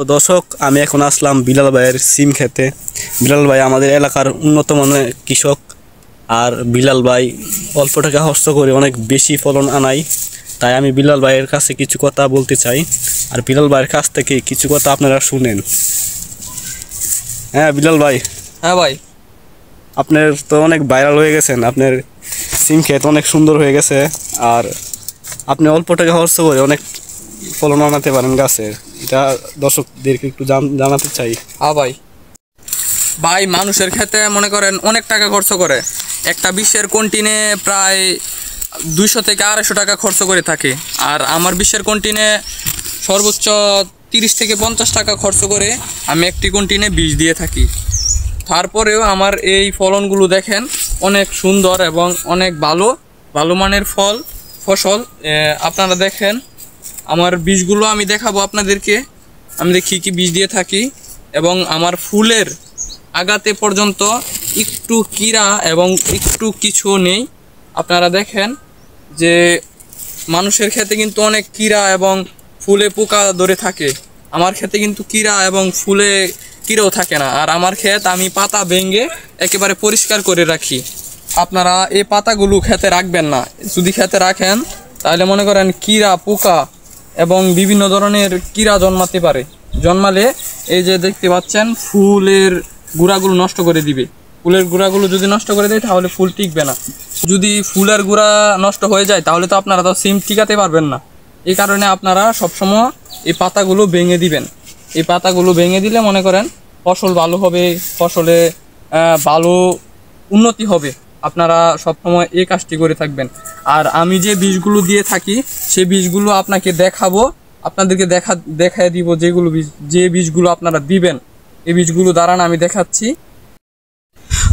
তো দর্শক, আমি এখন আসলাম বিলাল ভাইয়ের সিম খেতে। বিলাল ভাই আমাদের এলাকার উন্নত মানের কৃষক, আর বিলাল ভাই অল্প টাকা খরচ করে অনেক বেশি ফলন আনায়। তাই আমি বিলাল ভাইয়ের কাছে কিছু কথা বলতে চাই, আর বিলাল ভাইয়ের কাছ থেকে কিছু কথা আপনারা শুনেন। হ্যাঁ বিলাল ভাই। হ্যাঁ ভাই, আপনার তো অনেক ভাইরাল হয়ে গেছেন, আপনার সিম ক্ষেত অনেক সুন্দর হয়ে গেছে, আর আপনি অল্প টাকা খরচ করে অনেক ফলন আনাতে পারেন গাছের। এটা দর্শকদেরকে একটু জানাতে চাই। হ্যাঁ ভাই, ভাই মানুষের ক্ষেতে মনে করেন অনেক টাকা খরচ করে। একটা বিশ্বের কন্টিনে প্রায় 200 থেকে 250 টাকা খরচ করে থাকে, আর আমার বিশ্বের কন্টিনে সর্বোচ্চ 30 থেকে 50 টাকা খরচ করে আমি একটি কন্টিনে বীজ দিয়ে থাকি। তারপরেও আমার এই ফলনগুলো দেখেন অনেক সুন্দর এবং অনেক ভালো মানের ফসল। আপনারা দেখেন আমার বীজগুলো আমি দেখাবো আপনাদেরকে, আমি দেখি কি বীজ দিয়ে থাকি। এবং আমার ফুলের আগাতে পর্যন্ত একটু কীড়া এবং একটু কিছু নেই। আপনারা দেখেন যে মানুষের ক্ষেতে কিন্তু অনেক কীড়া এবং ফুলে পোকা ধরে থাকে, আমার ক্ষেতে কিন্তু কীড়া এবং ফুলে কীড়াও থাকে না। আর আমার ক্ষেত আমি পাতা ভেঙে একেবারে পরিষ্কার করে রাখি। আপনারা এই পাতাগুলো খেতে রাখবেন না, যদি খেতে রাখেন তাহলে মনে করেন কীড়া পোকা এবং বিভিন্ন ধরনের কীড়া জন্মাতে পারে। জন্মালে এই যে দেখতে পাচ্ছেন ফুলের গুঁড়াগুলো নষ্ট করে দিবে। ফুলের গুঁড়াগুলো যদি নষ্ট করে দেয় তাহলে ফুল টিকবে না। যদি ফুলের গুঁড়া নষ্ট হয়ে যায় তাহলে তো আপনারা তো সিম টিকাতে পারবেন না। এই কারণে আপনারা সবসময় এই পাতাগুলো ভেঙে দিবেন। এই পাতাগুলো ভেঙে দিলে মনে করেন ফসল ভালো হবে, ফসলে ভালো উন্নতি হবে। আপনারা সবসময় এই কাজটি করে থাকবেন। আর আমি যে বীজগুলো দিয়ে থাকি সেই বীজগুলো আপনাকে দেখাবো, আপনাদেরকে দেখায় দিব যে বীজগুলো আপনারা দিবেন। এই বীজগুলো দাঁড়ান আমি দেখাচ্ছি।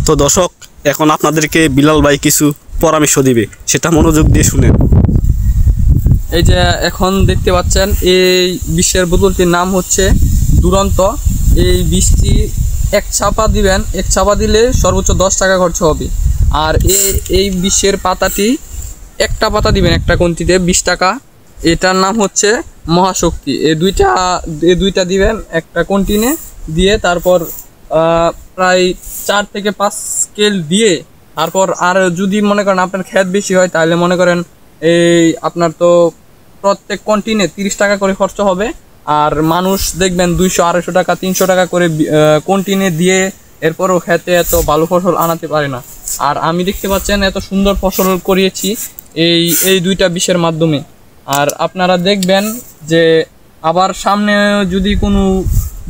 তো দর্শক, এখন আপনাদেরকে বিলাল ভাই কিছু পরামর্শ দিবে, সেটা মনোযোগ দিয়ে শুনেন। এই যে এখন দেখতে পাচ্ছেন এই বিষের বোতলটির নাম হচ্ছে দুরন্ত। এই বিষটি এক চাপা দিবেন, এক চাপা দিলে সর্বোচ্চ 10 টাকা খরচ হবে। আর এই বিষের পাতাটি একটা পাতা দিবেন একটা কন্টিতে 20 টাকা। এটার নাম হচ্ছে মহাশক্তি। এই দুইটা দিবেন একটা কন্টিনে দিয়ে, তারপর প্রায় 4 থেকে 5 স্কেল দিয়ে, তারপর আর যদি মনে করেন আপনার ক্ষেত বেশি হয় তাহলে মনে করেন এই আপনার তো প্রত্যেক কন্টিনে 30 টাকা করে খরচ হবে। আর মানুষ দেখবেন 200, 250 টাকা, 300 টাকা করে কন্টিনে দিয়ে এরপরও খেতে এত ভালো ফসল আনাতে পারে না। আর আমি দেখতে পাচ্ছেন এত সুন্দর ফসল করিয়েছি এই দুইটা বিষের মাধ্যমে। আর আপনারা দেখবেন যে আবার সামনে যদি কোনো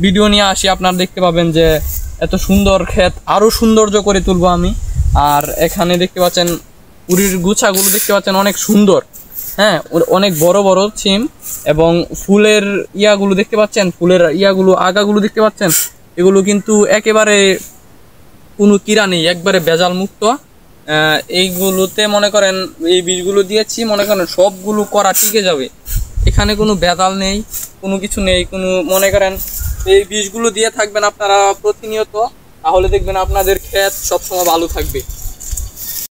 ভিডিও নিয়ে আসি আপনারা দেখতে পাবেন যে এত সুন্দর ক্ষেত আরও সৌন্দর্য করে তুলবো আমি। আর এখানে দেখতে পাচ্ছেন উড়ির গুছাগুলো দেখতে পাচ্ছেন অনেক সুন্দর, হ্যাঁ অনেক বড় বড় সিম। এবং ফুলের ইয়াগুলো দেখতে পাচ্ছেন, ফুলের ইয়াগুলো আগাগুলো দেখতে পাচ্ছেন, এগুলো কিন্তু একেবারে কোনো কীড়া নেই, একবারে ভেজাল মুক্ত। এইগুলোতে মনে করেন এই বীজগুলো দিয়েছি, মনে করেন সবগুলো করা টিকে যাবে, এখানে কোনো ভেজাল নেই, কোনো কিছু নেই কোনো। মনে করেন এই বীজগুলো দিয়ে থাকবেন আপনারা প্রতিনিয়ত, তাহলে দেখবেন আপনাদের ক্ষেত সবসময় ভালো থাকবে।